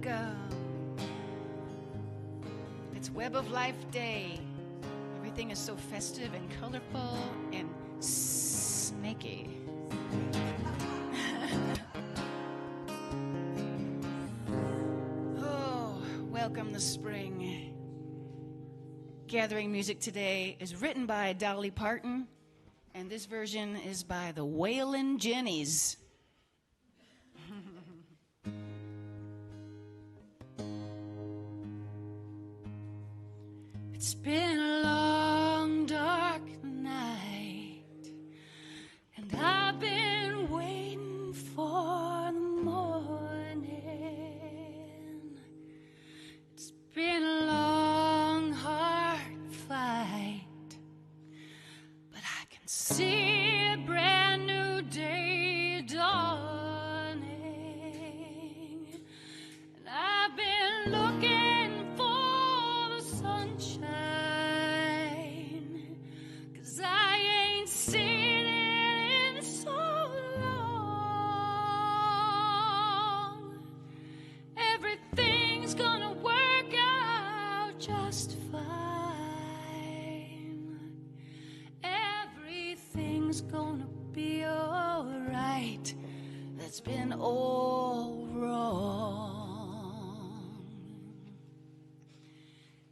welcome. It's Web of Life Day. Everything is so festive and colorful and snaky. Oh, welcome the spring. Gathering music today is written by Dolly Parton, and this version is by the Wailin' Jennies. It's been a long, dark night, and I've been waiting for the morning. It's been a long, hard fight, but I can see a brand new day dawning, and I've been looking for the sunshine, 'cause I ain't seen it in so long. Everything's gonna work out just fine. Everything's gonna be alright. That's been all wrong.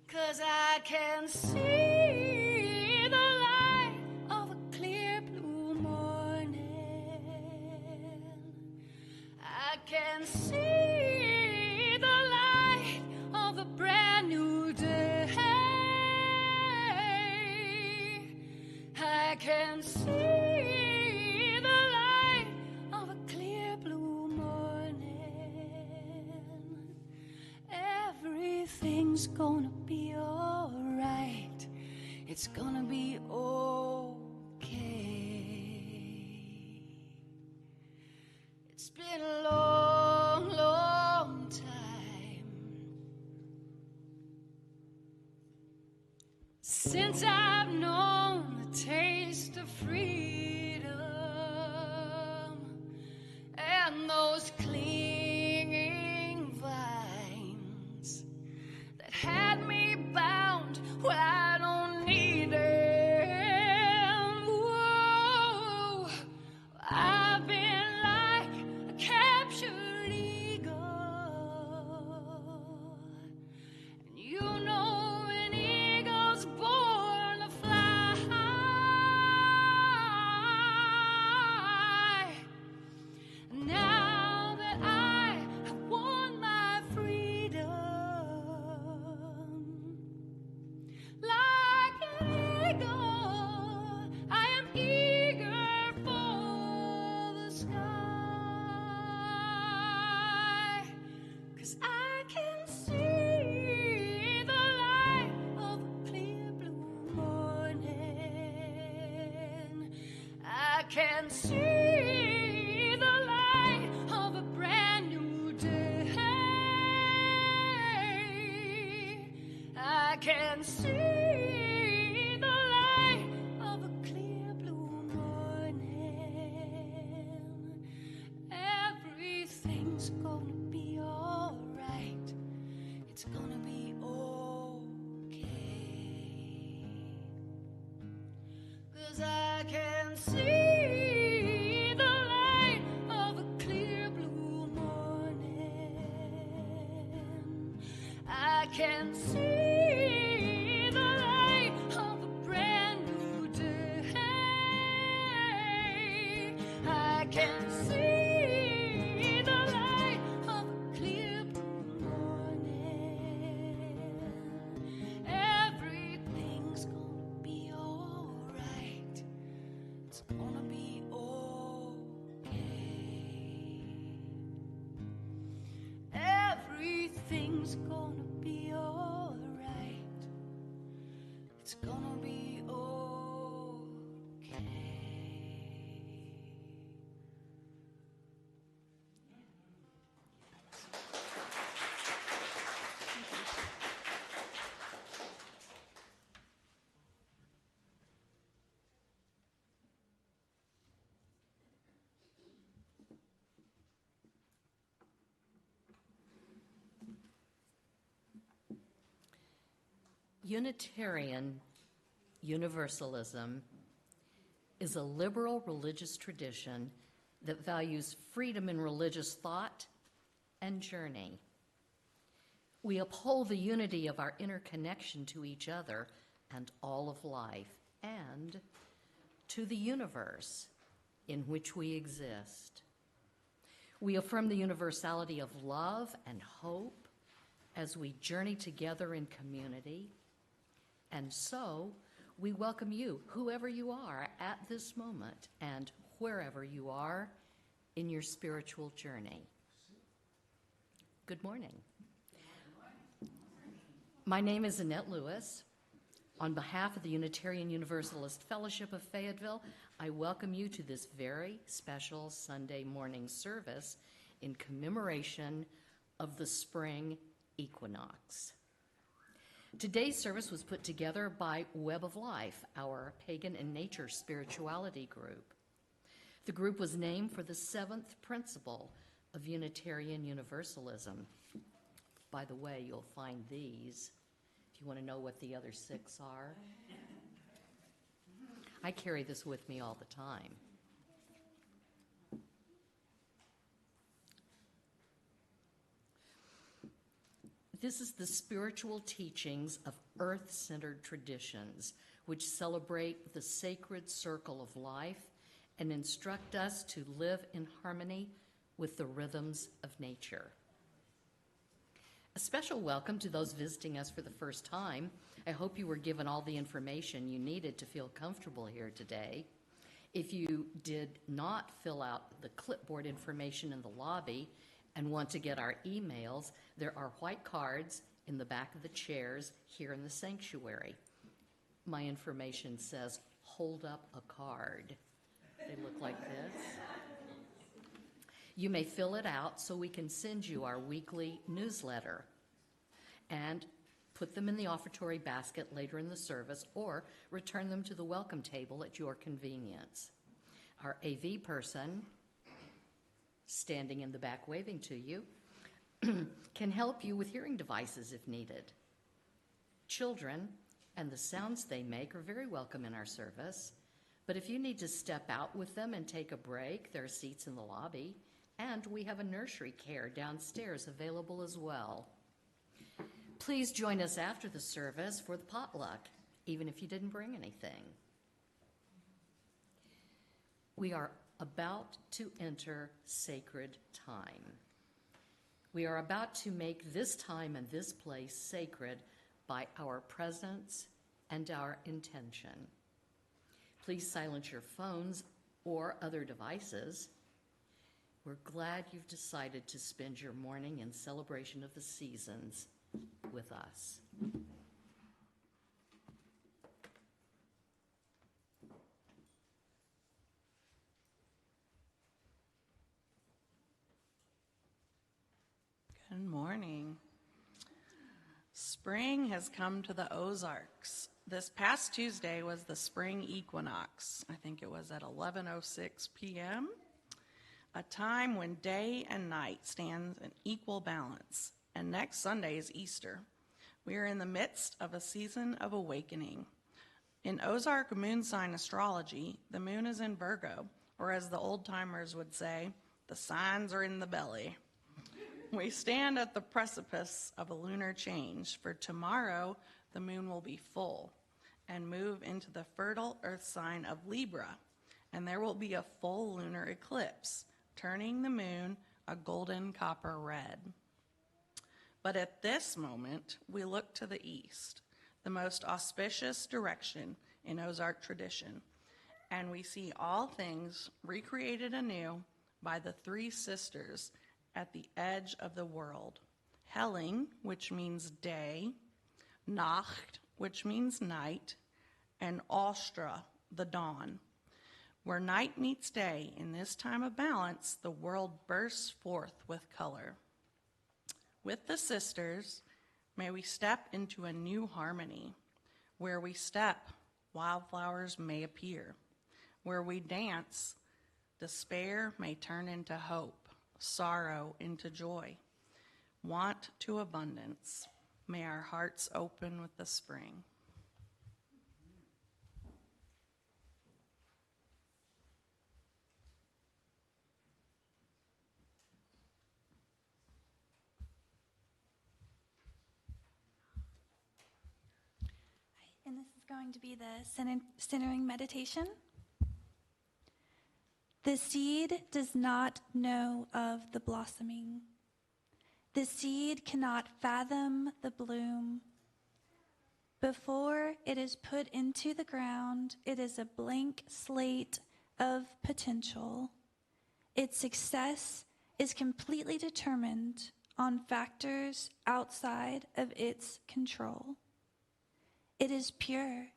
'Cause I can see the light of a clear blue morning. I can see the light of a brand new day. I can see the light of a clear blue morning. Everything's gonna be alright. It's gonna be okay. It's been a long, long time since I've known the taste of freedom and those clinging vines that had me bound where I don't need them. Whoa, I've been like a captured eagle, and you know an eagle's born to fly. Now that I have won my freedom, like an eagle, I am eager for the sky. 'Cause I can see the light of a clear blue morning. I can see the light of a brand new day. I can see the light of a clear blue morning. Everything's gonna be alright. It's gonna be okay. 'Cause I can see the light of a clear blue morning. I can see the light of a brand new day. I can see the light of a clear blue morning. Everything's gonna be alright. It's gonna be okay. Everything's gonna be alright. It's gonna be okay. Unitarian Universalism is a liberal religious tradition that values freedom in religious thought and journey. We uphold the unity of our interconnection to each other and all of life, and to the universe in which we exist. We affirm the universality of love and hope as we journey together in community. And so, we welcome you, whoever you are at this moment and wherever you are in your spiritual journey. Good morning. My name is Annette Lewis. On behalf of the Unitarian Universalist Fellowship of Fayetteville, I welcome you to this very special Sunday morning service in commemoration of the spring equinox. Today's service was put together by Web of Life, our pagan and nature spirituality group. The group was named for the seventh principle of Unitarian Universalism. By the way, you'll find these if you want to know what the other six are. I carry this with me all the time. This is the spiritual teachings of earth-centered traditions, which celebrate the sacred circle of life and instruct us to live in harmony with the rhythms of nature. A special welcome to those visiting us for the first time. I hope you were given all the information you needed to feel comfortable here today. If you did not fill out the clipboard information in the lobby and want to get our emails, there are white cards in the back of the chairs here in the sanctuary. My information says, hold up a card. They look like this. You may fill it out so we can send you our weekly newsletter and put them in the offertory basket later in the service or return them to the welcome table at your convenience. Our AV person, standing in the back waving to you, can help you with hearing devices if needed. Children and the sounds they make are very welcome in our service, but if you need to step out with them and take a break, there are seats in the lobby, and we have a nursery care downstairs available as well. Please join us after the service for the potluck, even if you didn't bring anything. We are about to enter sacred time. We are about to make this time and this place sacred by our presence and our intention. Please silence your phones or other devices. We're glad you've decided to spend your morning in celebration of the seasons with us. Good morning. Spring has come to the Ozarks. This past Tuesday was the spring equinox. I think it was at 11:06 p.m., a time when day and night stands in equal balance. And next Sunday is Easter. We are in the midst of a season of awakening. In Ozark moon sign astrology, the moon is in Virgo, or as the old timers would say, the signs are in the belly. We stand at the precipice of a lunar change, for tomorrow the moon will be full and move into the fertile earth sign of Libra, and there will be a full lunar eclipse, turning the moon a golden copper red. But at this moment, we look to the east, the most auspicious direction in Ozark tradition, and we see all things recreated anew by the three sisters at the edge of the world. Helling, which means day, Nacht, which means night, and Austra, the dawn. Where night meets day, in this time of balance, the world bursts forth with color. With the sisters, may we step into a new harmony. Where we step, wildflowers may appear. Where we dance, despair may turn into hope, sorrow into joy, want to abundance. May our hearts open with the spring. And this is going to be the centering meditation. The seed does not know of the blossoming. The seed cannot fathom the bloom. Before it is put into the ground, it is a blank slate of potential. Its success is completely determined on factors outside of its control. It is pure,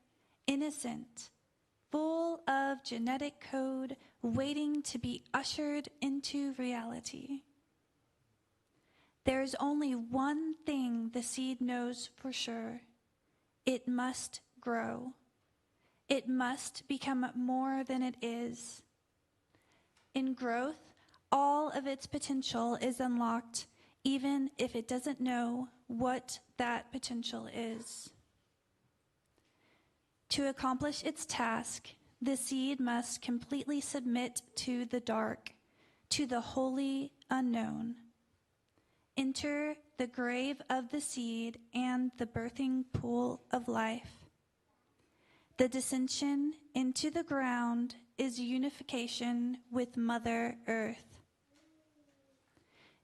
innocent, full of genetic code waiting to be ushered into reality. There is only one thing the seed knows for sure. It must grow. It must become more than it is. In growth, all of its potential is unlocked, even if it doesn't know what that potential is. To accomplish its task, the seed must completely submit to the dark, to the holy unknown. Enter the grave of the seed and the birthing pool of life. The descension into the ground is unification with Mother Earth.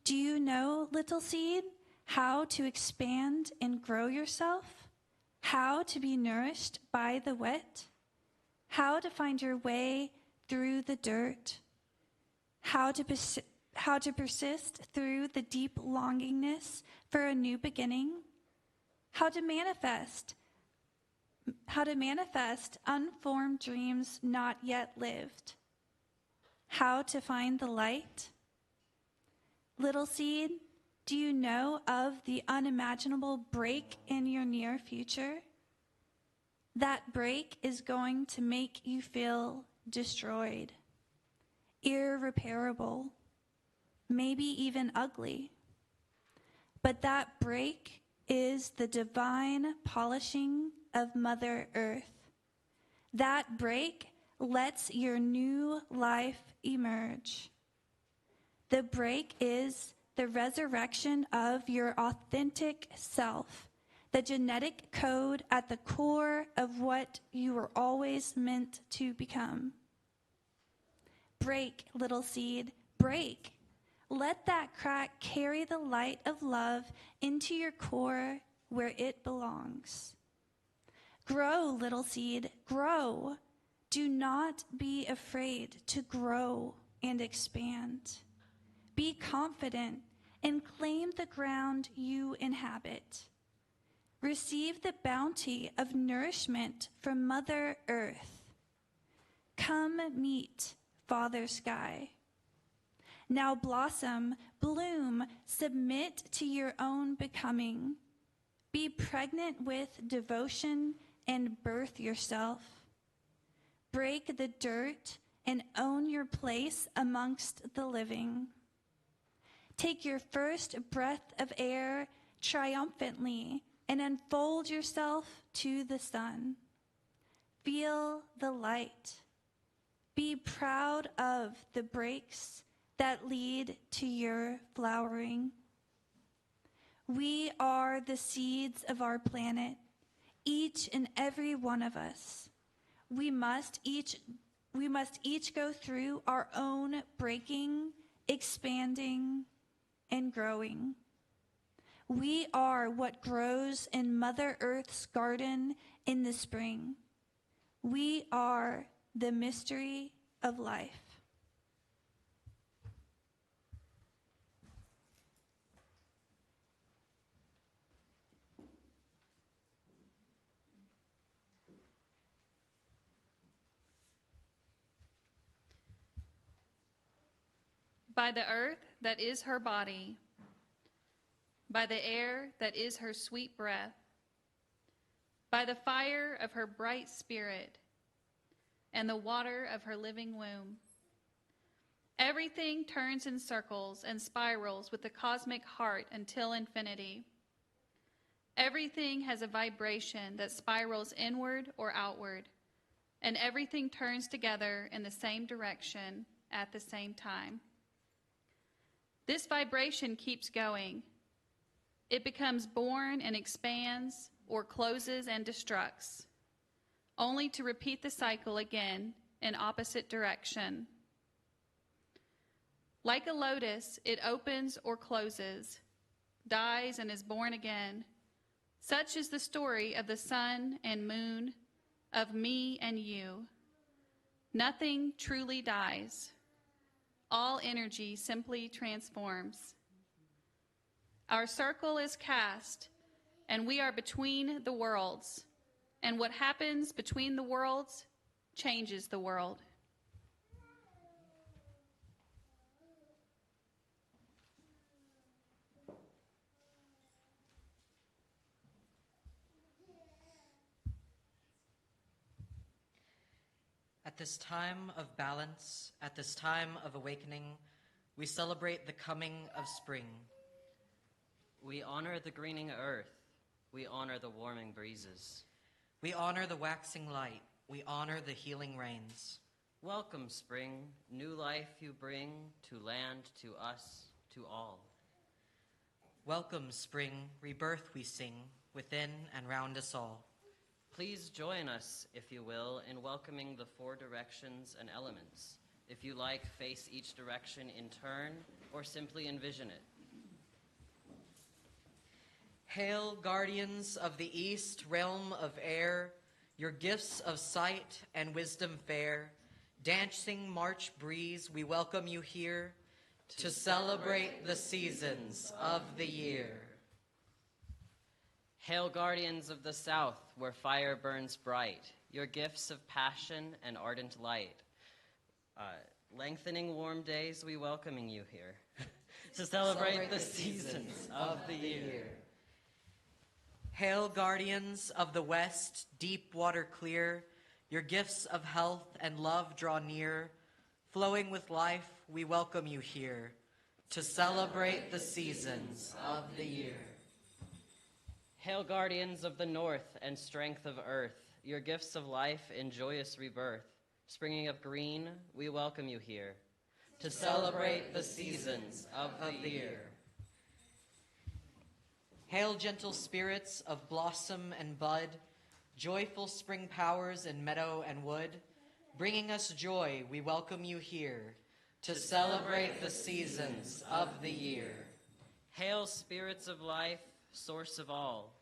Do you know, little seed, how to expand and grow yourself? How to be nourished by the wet? How to find your way through the dirt? How to persist through the deep longingness for a new beginning? How to manifest unformed dreams not yet lived? How to find the light? Little seed, do you know of the unimaginable break in your near future? That break is going to make you feel destroyed, irreparable, maybe even ugly. But that break is the divine polishing of Mother Earth. That break lets your new life emerge. The break is the resurrection of your authentic self, the genetic code at the core of what you were always meant to become. Break, little seed, break. Let that crack carry the light of love into your core where it belongs. Grow, little seed, grow. Do not be afraid to grow and expand. Be confident and claim the ground you inhabit. Receive the bounty of nourishment from Mother Earth. Come meet Father Sky. Now blossom, bloom, submit to your own becoming. Be pregnant with devotion and birth yourself. Break the dirt and own your place amongst the living. Take your first breath of air triumphantly and unfold yourself to the sun. Feel the light. Be proud of the breaks that lead to your flowering. We are the seeds of our planet, each and every one of us. We must each go through our own breaking, expanding, and growing. We are what grows in Mother Earth's garden in the spring. We are the mystery of life. By the earth that is her body, by the air that is her sweet breath, by the fire of her bright spirit, and the water of her living womb. Everything turns in circles and spirals with the cosmic heart until infinity. Everything has a vibration that spirals inward or outward, and everything turns together in the same direction at the same time. This vibration keeps going. It becomes born and expands, or closes and destructs, only to repeat the cycle again in opposite direction. Like a lotus, it opens or closes, dies and is born again. Such is the story of the sun and moon, of me and you. Nothing truly dies. All energy simply transforms. Our circle is cast, and we are between the worlds. And what happens between the worlds changes the world. At this time of balance, at this time of awakening, we celebrate the coming of spring. We honor the greening earth. We honor the warming breezes. We honor the waxing light. We honor the healing rains. Welcome, spring, new life you bring to land, to us, to all. Welcome, spring, rebirth we sing, within and round us all. Please join us, if you will, in welcoming the four directions and elements. If you like, face each direction in turn, or simply envision it. Hail, guardians of the east, realm of air, your gifts of sight and wisdom fair. Dancing March breeze, we welcome you here to celebrate the seasons of the year. Hail, guardians of the south, where fire burns bright, your gifts of passion and ardent light. Lengthening warm days, we welcoming you here to celebrate the seasons of the year. Hail, guardians of the west, deep water clear, your gifts of health and love draw near. Flowing with life, we welcome you here to celebrate the seasons of the year. Hail, guardians of the north and strength of earth, your gifts of life in joyous rebirth. Springing up green, we welcome you here to celebrate the seasons of the year. Hail, gentle spirits of blossom and bud, joyful spring powers in meadow and wood. Bringing us joy, we welcome you here to celebrate the seasons of the year. Hail, spirits of life, source of all.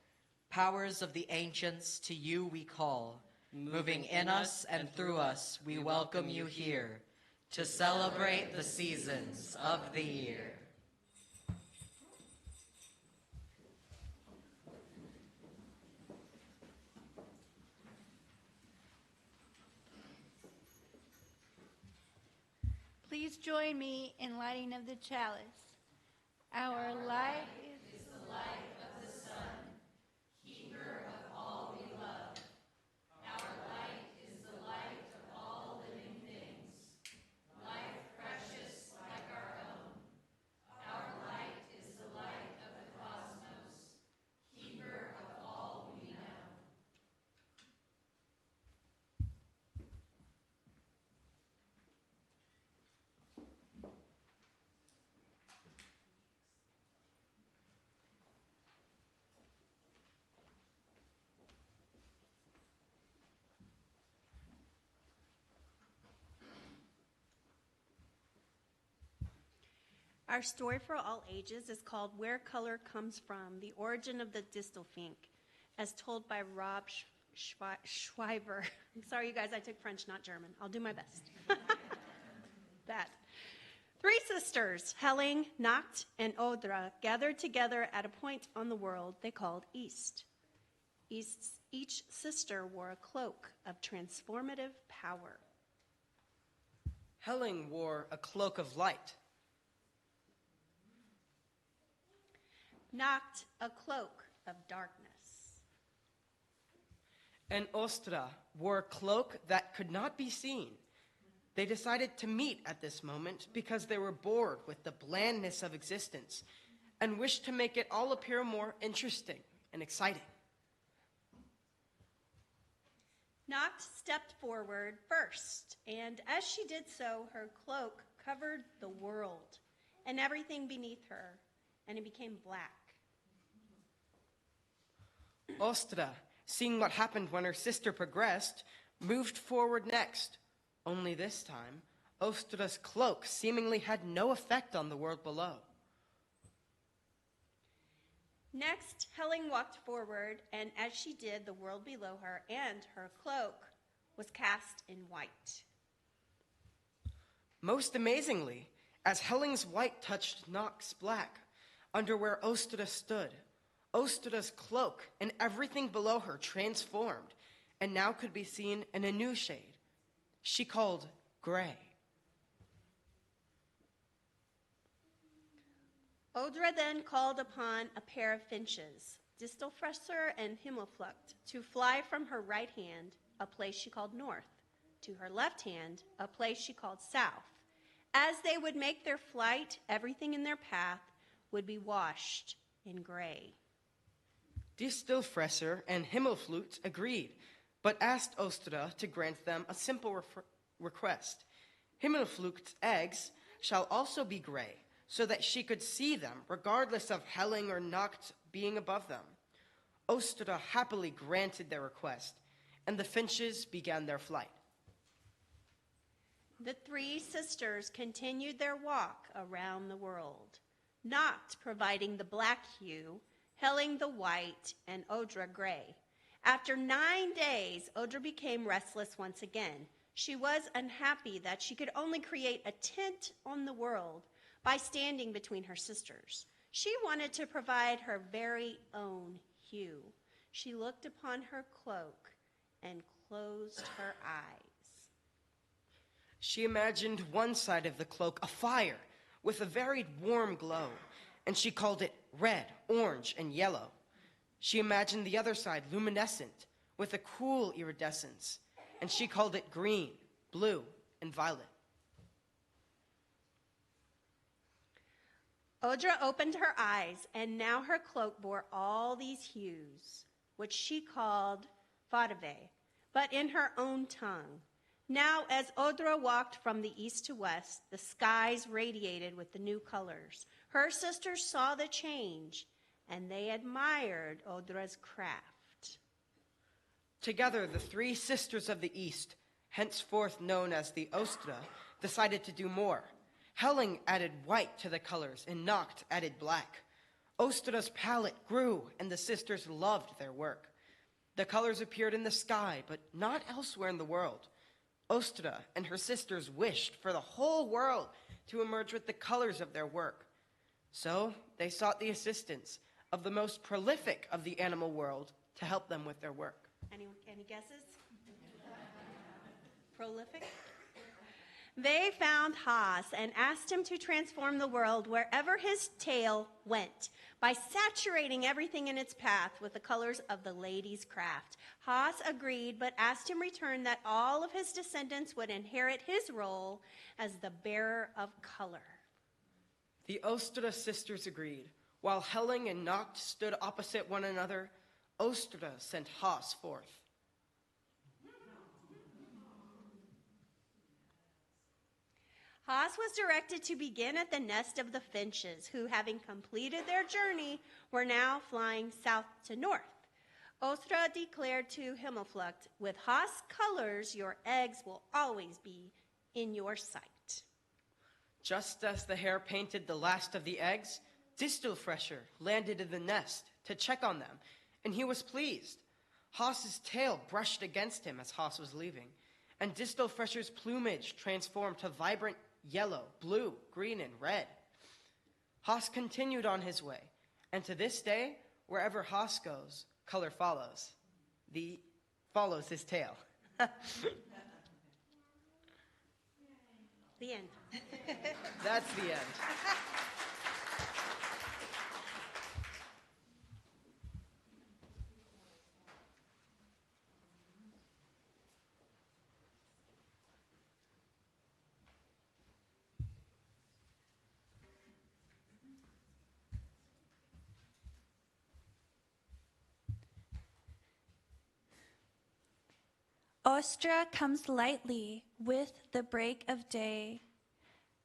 Powers of the ancients, to you we call. Moving in us and through us, we welcome you here to celebrate the seasons of the year. Please join me in lighting of the chalice. Our light is the light of the sun, keeper of all we love. Our light is the light of all living things, life precious like our own. Our light is the light of the cosmos, keeper of all we know. Our story for all ages is called Where Color Comes From, The Origin of the Distelfink, as told by Rob Schreiber. I'm sorry, you guys, I took French, not German. I'll do my best. That. Three sisters, Helling, Nacht, and Odra, gathered together at a point on the world they called East. Each sister wore a cloak of transformative power. Helling wore a cloak of light. Nacht, a cloak of darkness. And Ostra wore a cloak that could not be seen. They decided to meet at this moment because they were bored with the blandness of existence and wished to make it all appear more interesting and exciting. Noct stepped forward first, and as she did so, her cloak covered the world and everything beneath her, and it became black. Ostra, seeing what happened when her sister progressed, moved forward next. Only this time, Ostra's cloak seemingly had no effect on the world below. Next, Helen walked forward, and as she did, the world below her and her cloak was cast in white. Most amazingly, as Helen's white touched Noct's black, under where Ostra stood, Ostra's cloak and everything below her transformed, and now could be seen in a new shade. She called gray. Odra then called upon a pair of finches, Distelfresser and Himmelflucht, to fly from her right hand, a place she called north, to her left hand, a place she called south. As they would make their flight, everything in their path would be washed in gray. Distelfresser and Himmelflucht agreed, but asked Ostra to grant them a simple request. Himmelflucht's eggs shall also be gray, so that she could see them, regardless of Helen or Noct being above them. Ostra happily granted their request, and the finches began their flight. The three sisters continued their walk around the world, Noct providing the black hue, Helen the white, and Odra gray. After 9 days, Odra became restless once again. She was unhappy that she could only create a tint on the world by standing between her sisters. She wanted to provide her very own hue. She looked upon her cloak and closed her eyes. She imagined one side of the cloak afire with a varied warm glow, and she called it red, orange, and yellow. She imagined the other side luminescent with a cool iridescence, and she called it green, blue, and violet. Odra opened her eyes, and now her cloak bore all these hues, which she called Fadave, but in her own tongue. Now, as Odra walked from the east to west, the skies radiated with the new colors. Her sisters saw the change, and they admired Odra's craft. Together, the three sisters of the East, henceforth known as the Ostra, decided to do more. Helen added white to the colors, and Noct added black. Ostra's palette grew, and the sisters loved their work. The colors appeared in the sky, but not elsewhere in the world. Ostra and her sisters wished for the whole world to emerge with the colors of their work. So they sought the assistance of the most prolific of the animal world to help them with their work. Any guesses? Prolific? They found Haas and asked him to transform the world wherever his tail went by saturating everything in its path with the colors of the lady's craft. Haas agreed, but asked in return that all of his descendants would inherit his role as the bearer of color. The Ostra sisters agreed. While Helen and Noct stood opposite one another, Ostra sent Haas forth. Haas was directed to begin at the nest of the finches, who, having completed their journey, were now flying south to north. Ostra declared to Himmelflucht, with Haas colors, your eggs will always be in your sight. Just as the hare painted the last of the eggs, Distelfresher landed in the nest to check on them, and he was pleased. Haas's tail brushed against him as Haas was leaving, and Distelfresher's plumage transformed to vibrant yellow, blue, green, and red. Haas continued on his way, and to this day, wherever Haas goes, color follows. Follows his tail. The end. That's the end. Ostra comes lightly with the break of day.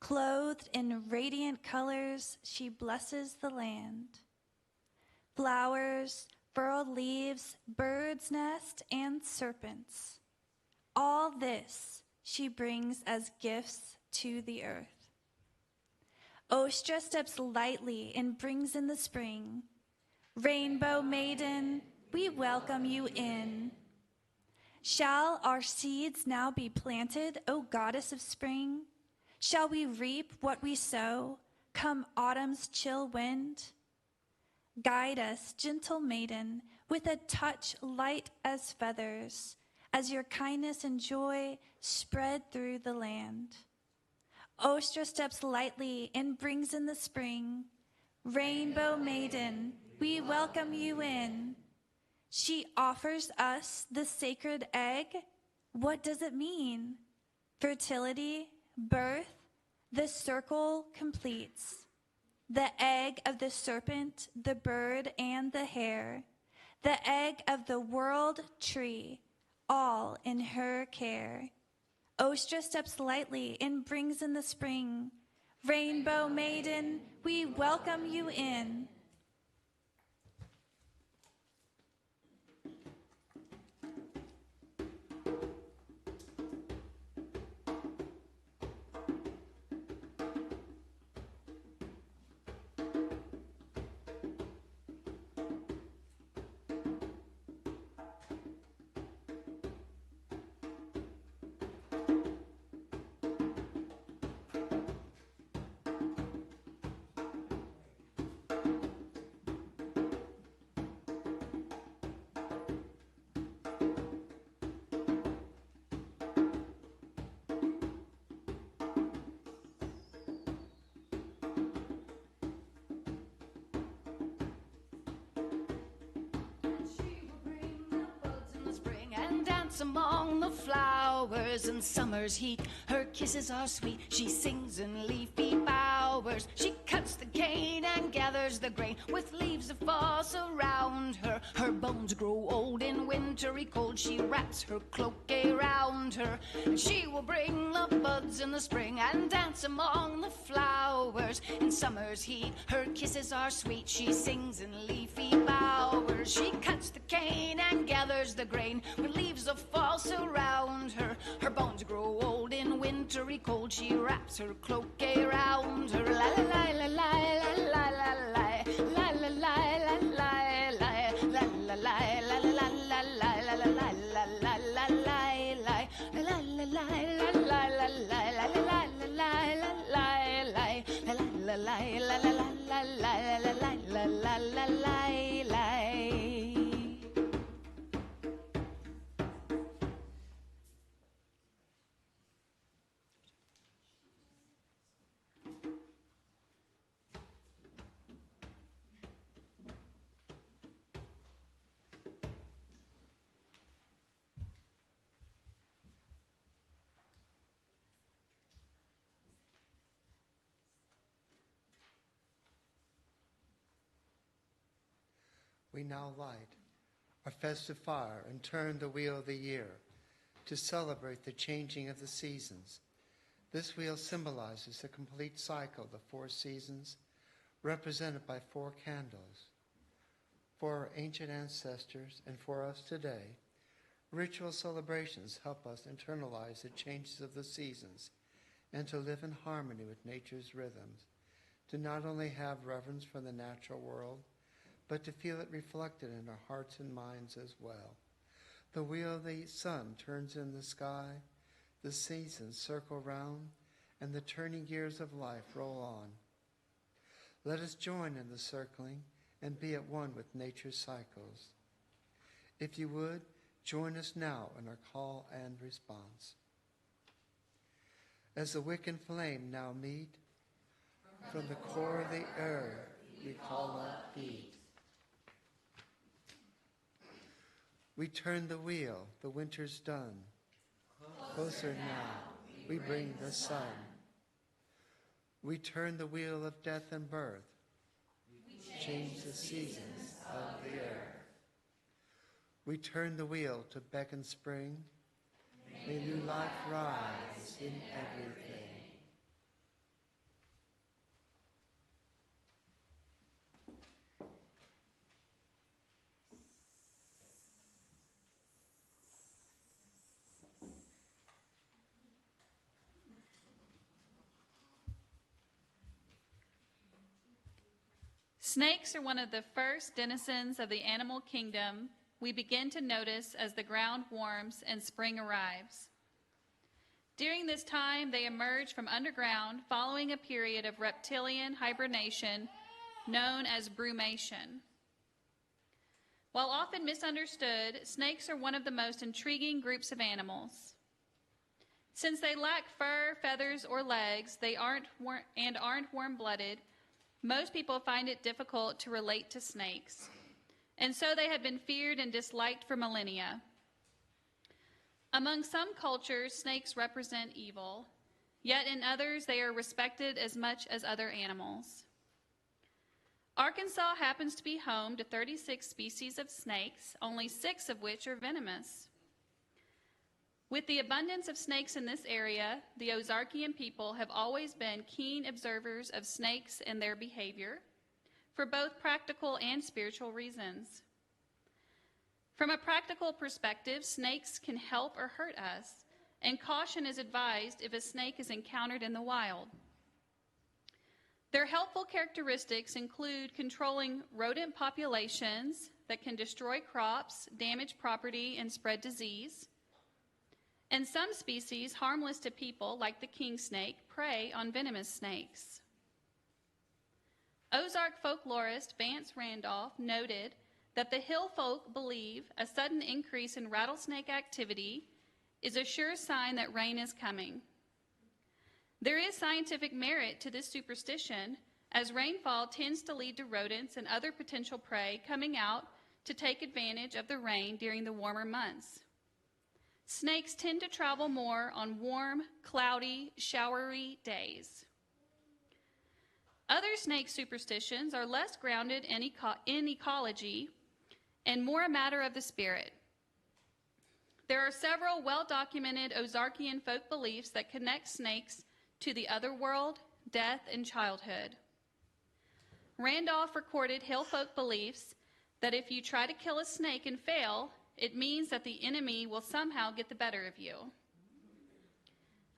Clothed in radiant colors, she blesses the land. Flowers, furled leaves, birds' nest, and serpents. All this she brings as gifts to the earth. Ostra steps lightly and brings in the spring. Rainbow maiden, we welcome you in. Shall our seeds now be planted, O goddess of spring? Shall we reap what we sow, come autumn's chill wind? Guide us, gentle maiden, with a touch light as feathers, as your kindness and joy spread through the land. Ostra steps lightly and brings in the spring. Rainbow maiden, we welcome you in. She offers us the sacred egg. What does it mean? Fertility, birth, the circle completes. The egg of the serpent, the bird, and the hare. The egg of the world tree, all in her care. Ostra steps lightly and brings in the spring. Rainbow maiden, we welcome you in. Among the flowers in summer's heat, her kisses are sweet. She sings in leafy bowers. She cuts the cane and gathers the grain with leaves of false around her. Her bones grow old in wintry cold. She wraps her cloak around her. And she will bring the buds in the spring and dance among the flowers in summer's heat. Her kisses are sweet. She sings in leafy bowers. She cuts the cane and gathers the grain with leaves of false around her. Her bones grow old in wintry cold. She wraps her cloak around her. La la la la la la la la la la la la la la la la la We now light our festive fire and turn the wheel of the year to celebrate the changing of the seasons. This wheel symbolizes the complete cycle of the 4 seasons, represented by 4 candles. For our ancient ancestors and for us today, ritual celebrations help us internalize the changes of the seasons and to live in harmony with nature's rhythms, to not only have reverence for the natural world, but to feel it reflected in our hearts and minds as well. The wheel of the sun turns in the sky, the seasons circle round, and the turning gears of life roll on. Let us join in the circling and be at one with nature's cycles. If you would, join us now in our call and response. As the wick and flame now meet, from the core of the earth we call up beat. We turn the wheel, the winter's done. Closer now, we bring the sun. We turn the wheel of death and birth. Change the seasons of the earth. We turn the wheel to beckon spring. May new life rise in everything. Snakes are one of the first denizens of the animal kingdom we begin to notice as the ground warms and spring arrives. During this time, they emerge from underground following a period of reptilian hibernation known as brumation. While often misunderstood, snakes are one of the most intriguing groups of animals. Since they lack fur, feathers, or legs, they aren't warm-blooded, most people find it difficult to relate to snakes, and so they have been feared and disliked for millennia. Among some cultures, snakes represent evil, yet in others they are respected as much as other animals. Arkansas happens to be home to 36 species of snakes, only 6 of which are venomous. With the abundance of snakes in this area, the Ozarkian people have always been keen observers of snakes and their behavior, for both practical and spiritual reasons. From a practical perspective, snakes can help or hurt us, and caution is advised if a snake is encountered in the wild. Their helpful characteristics include controlling rodent populations that can destroy crops, damage property, and spread disease. And some species, harmless to people, like the king snake, prey on venomous snakes. Ozark folklorist Vance Randolph noted that the hill folk believe a sudden increase in rattlesnake activity is a sure sign that rain is coming. There is scientific merit to this superstition, as rainfall tends to lead to rodents and other potential prey coming out to take advantage of the rain during the warmer months. Snakes tend to travel more on warm, cloudy, showery days. Other snake superstitions are less grounded in ecology and more a matter of the spirit. There are several well-documented Ozarkian folk beliefs that connect snakes to the other world, death, and childhood. Randolph recorded hill folk beliefs that if you try to kill a snake and fail, it means that the enemy will somehow get the better of you.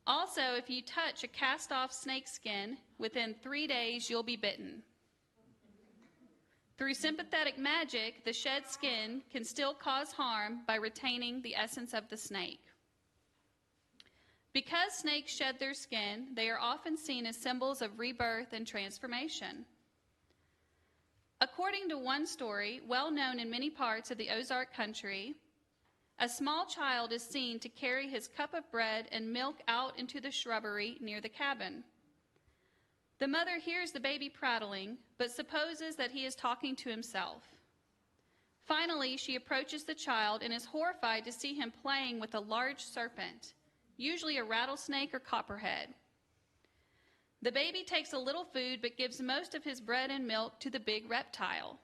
Also, if you touch a cast-off snake skin, within 3 days you'll be bitten. Through sympathetic magic, the shed skin can still cause harm by retaining the essence of the snake. Because snakes shed their skin, they are often seen as symbols of rebirth and transformation. According to one story, well known in many parts of the Ozark country, a small child is seen to carry his cup of bread and milk out into the shrubbery near the cabin. The mother hears the baby prattling, but supposes that he is talking to himself. Finally, she approaches the child and is horrified to see him playing with a large serpent, usually a rattlesnake or copperhead. The baby takes a little food but gives most of his bread and milk to the big reptile.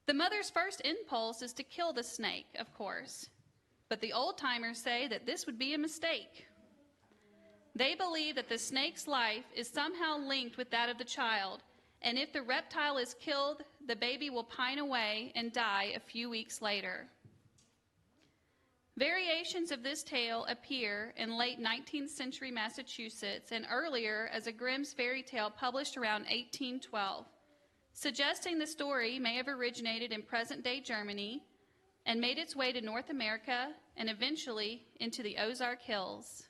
The mother's first impulse is to kill the snake, of course, but the old-timers say that this would be a mistake. They believe that the snake's life is somehow linked with that of the child, and if the reptile is killed, the baby will pine away and die a few weeks later. Variations of this tale appear in late 19th century Massachusetts and earlier as a Grimm's fairy tale published around 1812, suggesting the story may have originated in present-day Germany and made its way to North America and eventually into the Ozark Hills.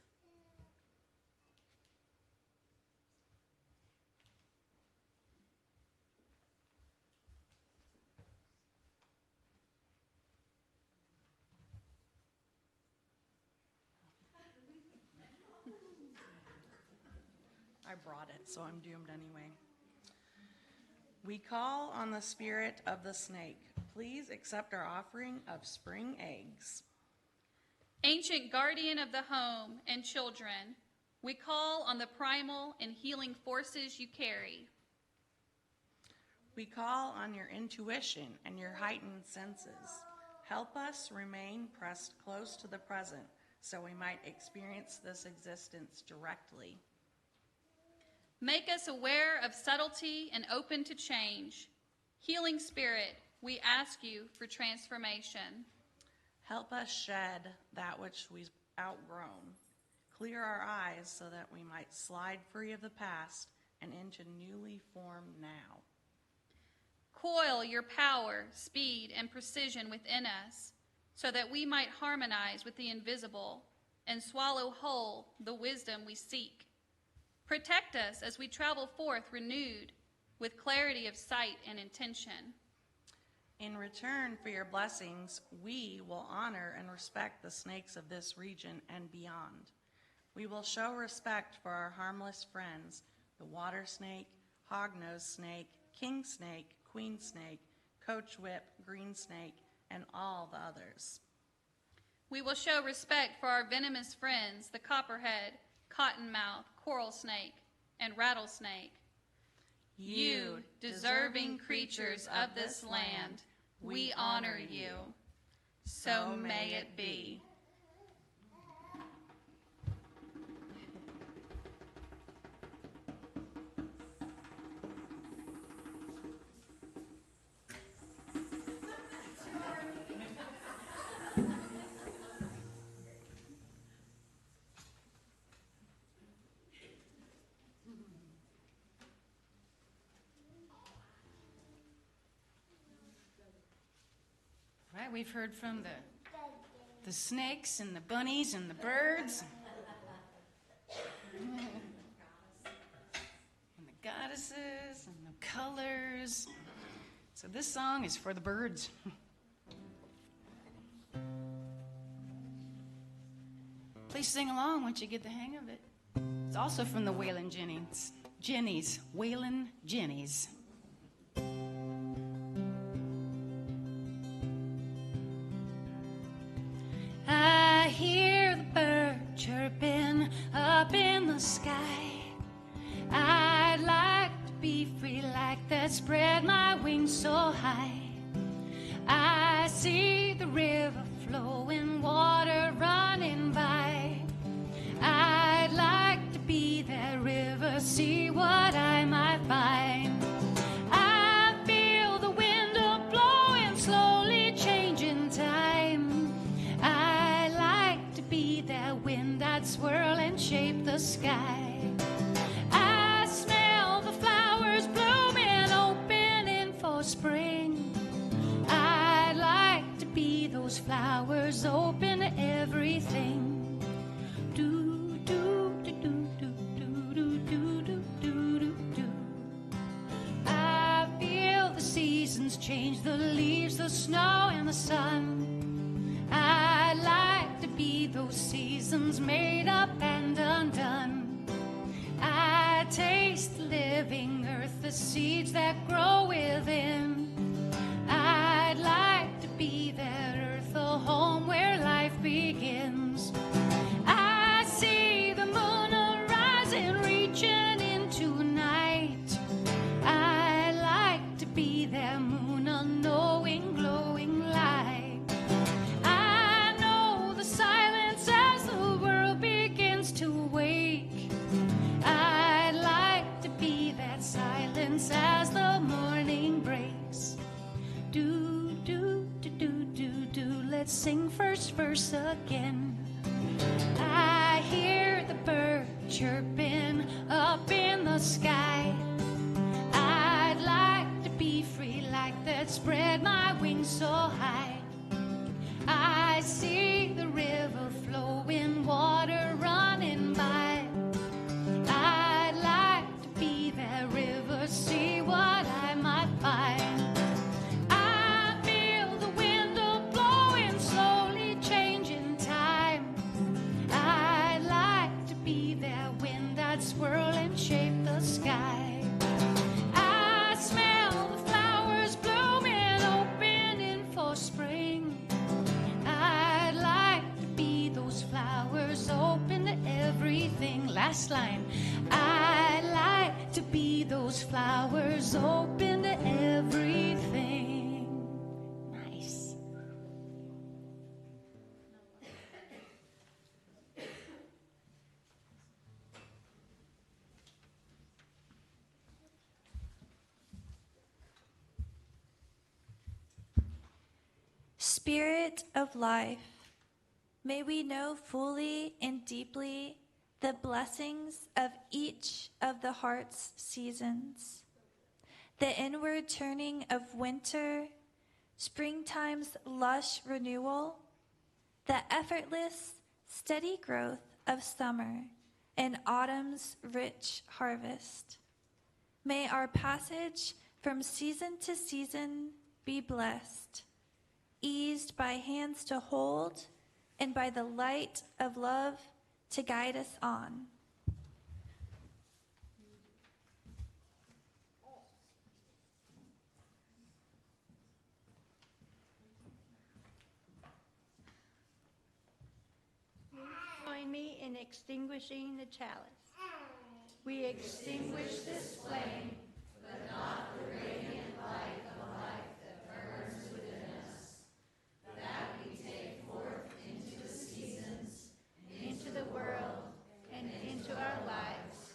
I brought it, so I'm doomed anyway. We call on the spirit of the snake. Please accept our offering of spring eggs. Ancient guardian of the home and children, we call on the primal and healing forces you carry. We call on your intuition and your heightened senses. Help us remain pressed close to the present so we might experience this existence directly. Make us aware of subtlety and open to change. Healing Spirit, we ask you for transformation. Help us shed that which we've outgrown. Clear our eyes so that we might slide free of the past and into newly formed now. Coil your power, speed, and precision within us so that we might harmonize with the invisible and swallow whole the wisdom we seek. Protect us as we travel forth renewed with clarity of sight and intention. In return for your blessings, we will honor and respect the snakes of this region and beyond. We will show respect for our harmless friends, the water snake, hognose snake, king snake, queen snake, coach whip, green snake, and all the others. We will show respect for our venomous friends, the copperhead, cottonmouth, coral snake, and rattlesnake. You, deserving creatures of this land, we honor you. So may it be. Right, we've heard from the snakes and the bunnies and the birds. And the goddesses and the colors. So this song is for the birds. Please sing along once you get the hang of it. It's also from the Waylon Jennies. Waylon Jennies. I hear the bird chirping up in the sky. I'd like to be free like that, spread my wings so high. I see the river flowing, water running by. I'd like to be that river, see what I might find. I feel the wind blowing, slowly changing time. I like to be that wind that swirl and shape the sky. I smell the flowers blooming, opening for spring. I'd like to be those flowers, open to everything. Do do do do do do do do do do do. I feel the seasons change, the leaves, the snow, and the sun. I'd like to be those seasons made up and undone. I taste the living earth, the seeds that grow within. I'd like to be that earth, a home where life begins. I see the moon arising, reaching into night. I like to be that moon, a knowing, glowing light. I know the silence as the world begins to wake. I'd like to be that silence as the morning breaks. Do, do, do, do, do, do. Let's sing first verse again. I hear the bird chirping up in the sky. I'd like to be free like that, spread my wings so high. I see the river flowing, water running by. I'd like to be that river, see what I might find. I feel the wind blowing, slowly changing time. I'd like to be that wind that swirl and shape the sky. I smell the flowers blooming, opening for spring. I'd like to be those flowers, open to everything. Last line. I'd like to be those flowers, open to everything. Nice. Spirit of life, may we know fully and deeply the blessings of each of the heart's seasons, the inward turning of winter, springtime's lush renewal, the effortless, steady growth of summer, and autumn's rich harvest. May our passage from season to season be blessed, eased by hands to hold and by the light of love to guide us on. Join me in extinguishing the chalice. We extinguish this flame, but not the radiant light of life that burns within us, that we take forth into the seasons, into the world, and into our lives,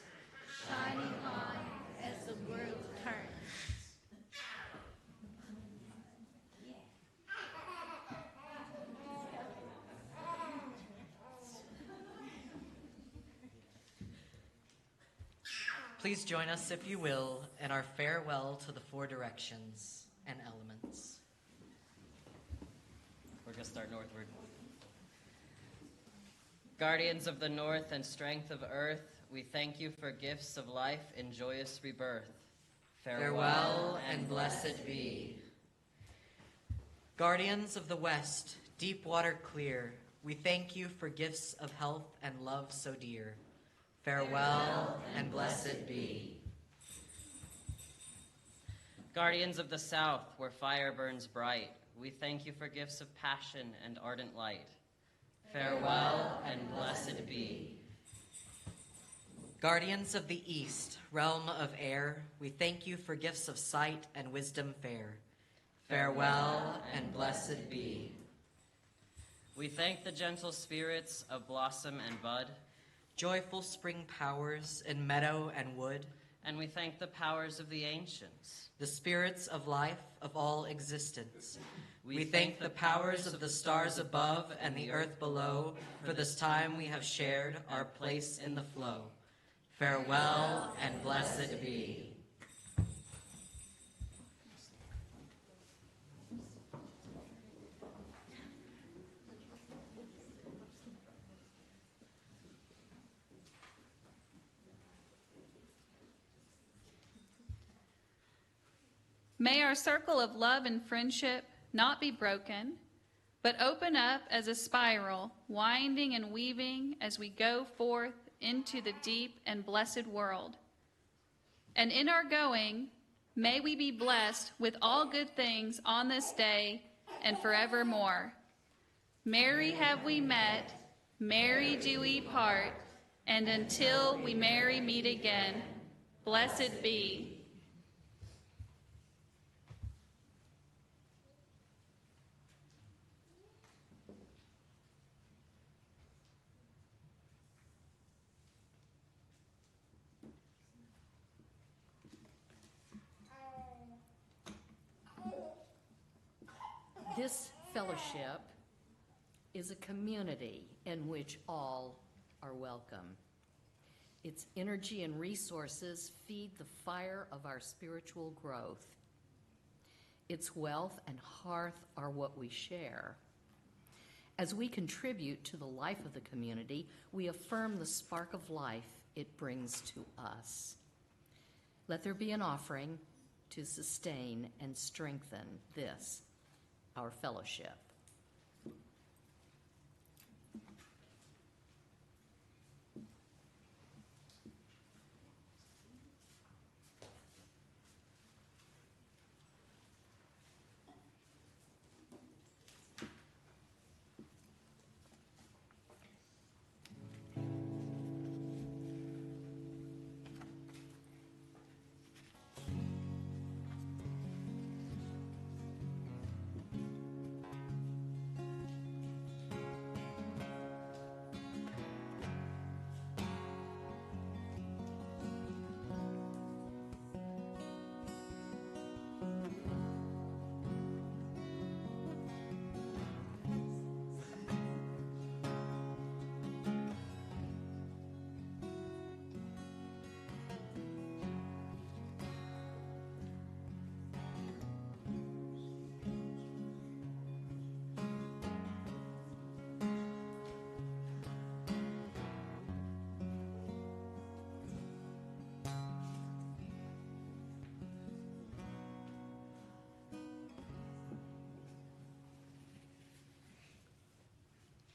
shining on as the world turns. Please join us, if you will, in our farewell to the four directions and elements. We're going to start northward. Guardians of the north and strength of earth, we thank you for gifts of life in joyous rebirth. Farewell and blessed be. Guardians of the west, deep water clear, we thank you for gifts of health and love so dear. Farewell and blessed be. Guardians of the south, where fire burns bright, we thank you for gifts of passion and ardent light. Farewell and blessed be. Guardians of the east, realm of air, we thank you for gifts of sight and wisdom fair. Farewell and blessed be. We thank the gentle spirits of blossom and bud, joyful spring powers in meadow and wood, and we thank the powers of the ancients, the spirits of life of all existence. We thank the powers of the stars above and the earth below, for this time we have shared our place in the flow. Farewell and blessed be. May our circle of love and friendship not be broken, but open up as a spiral, winding and weaving as we go forth into the deep and blessed world. And in our going, may we be blessed with all good things on this day and forevermore. Merry have we met, merry do we part, and until we merry meet again, blessed be. This fellowship is a community in which all are welcome. Its energy and resources feed the fire of our spiritual growth. Its wealth and hearth are what we share. As we contribute to the life of the community, we affirm the spark of life it brings to us. Let there be an offering to sustain and strengthen this, our fellowship.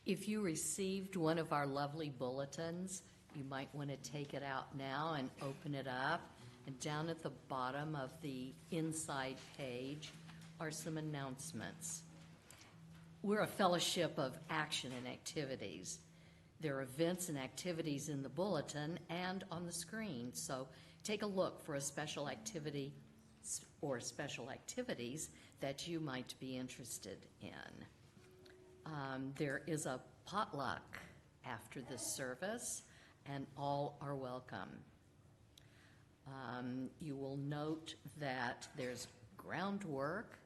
If you received one of our lovely bulletins, you might want to take it out now and open it up. And down at the bottom of the inside page are some announcements. We're a fellowship of action and activities. There are events and activities in the bulletin and on the screen, so take a look for a special activity or special activities that you might be interested in. There is a potluck after this service, and all are welcome. You will note that there's groundwork.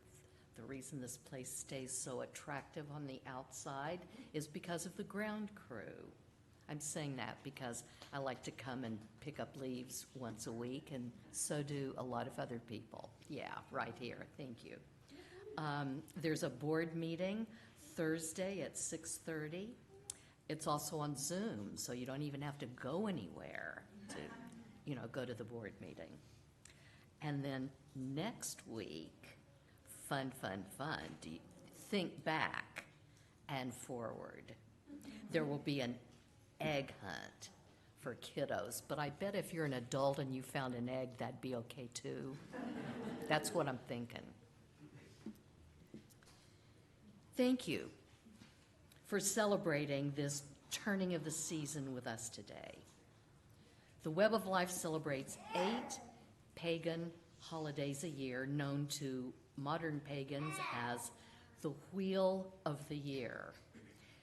The reason this place stays so attractive on the outside is because of the ground crew. I'm saying that because I like to come and pick up leaves once a week, and so do a lot of other people. Yeah, right here. Thank you. There's a board meeting Thursday at 6:30. It's also on Zoom, so you don't even have to go anywhere to, go to the board meeting. And then next week, fun. Think back and forward. There will be an egg hunt for kiddos, but I bet if you're an adult and you found an egg, that'd be okay too. That's what I'm thinking. Thank you for celebrating this turning of the season with us today. The Web of Life celebrates 8 pagan holidays a year known to modern pagans as the Wheel of the Year.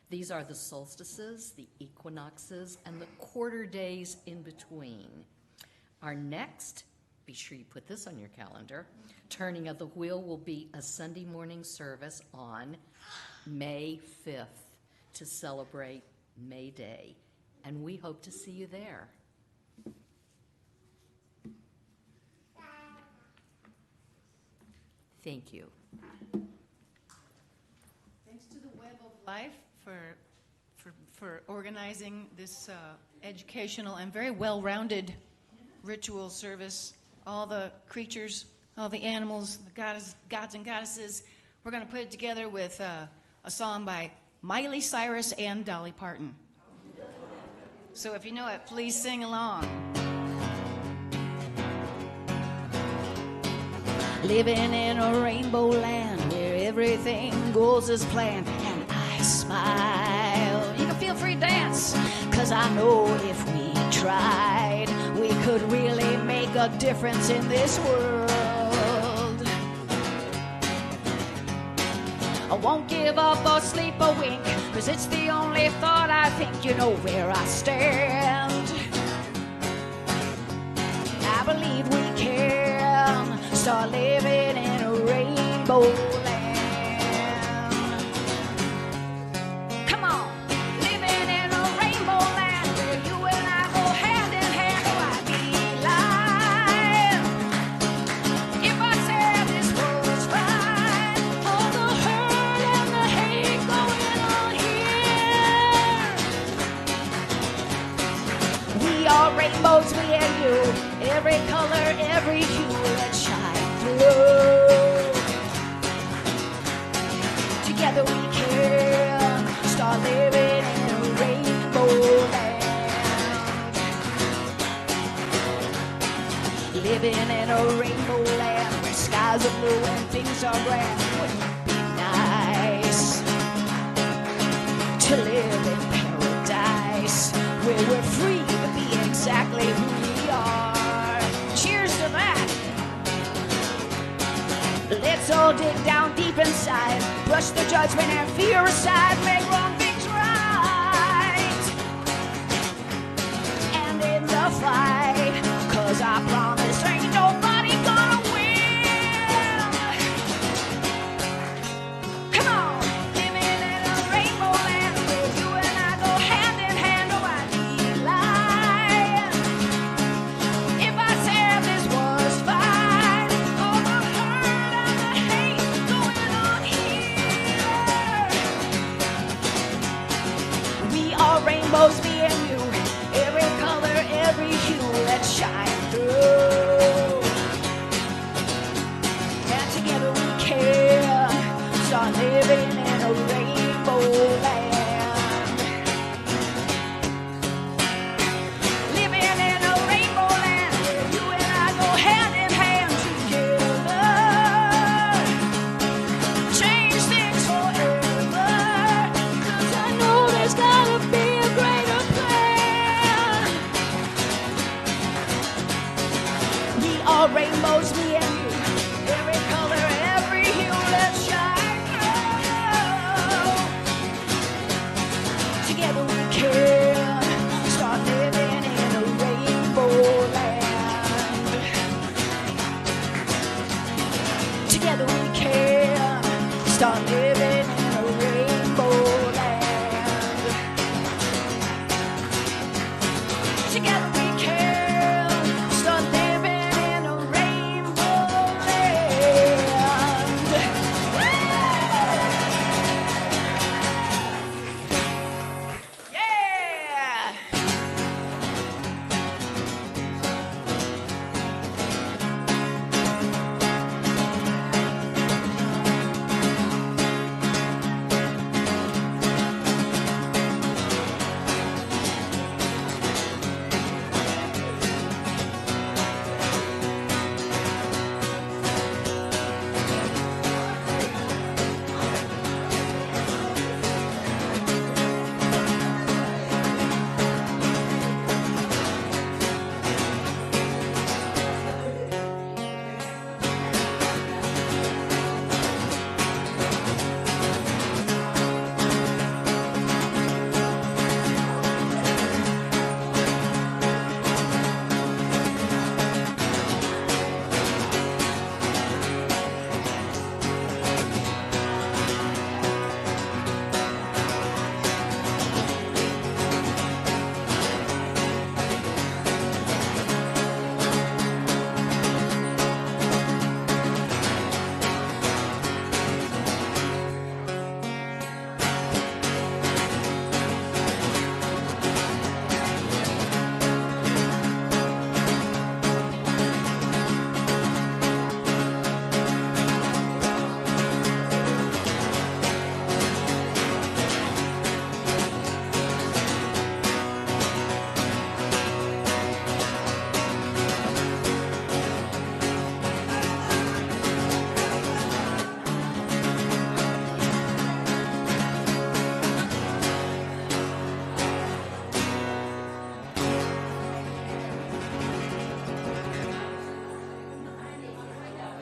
These are the solstices, the equinoxes, and the quarter days in between. Our next, be sure you put this on your calendar, turning of the wheel will be a Sunday morning service on May 5th to celebrate May Day, and we hope to see you there. Thank you. Thanks to the Web of Life for organizing this educational and very well-rounded ritual service. All the creatures, all the animals, the gods and goddesses. We're going to put it together with a song by Miley Cyrus and Dolly Parton. So if you know it, please sing along. Living in a rainbow land where everything goes as planned, and I smile. You can feel free to dance, 'cause I know if we tried, we could really make a difference in this world. I won't give up or sleep or wink, 'cause it's the only thought I think. You know where I stand. I believe we can start living in a rainbow land. Come on, living in a rainbow land where you and I go hand in hand. Oh, I'd be lying if I said this was right. All the hurt and the hate going on here. We are rainbows, me and you. Every color, every hue, let's shine through. Together we can start living in a rainbow land. Living in a rainbow land where skies are blue and things are grand. Wouldn't it be nice to live in paradise where we're free to be exactly who we are? Cheers to that. Let's all dig down deep inside, brush the judgment and fear aside, make wrong things right, and in the fight, 'cause I promise ain't nobody gonna win. Come on, living in a rainbow land where you and I go hand in hand. Oh, I'd be lying if I said this was fine. All the hurt and the hate going on here. We are rainbows, me and you. Every color, every hue, let's shine through. start living.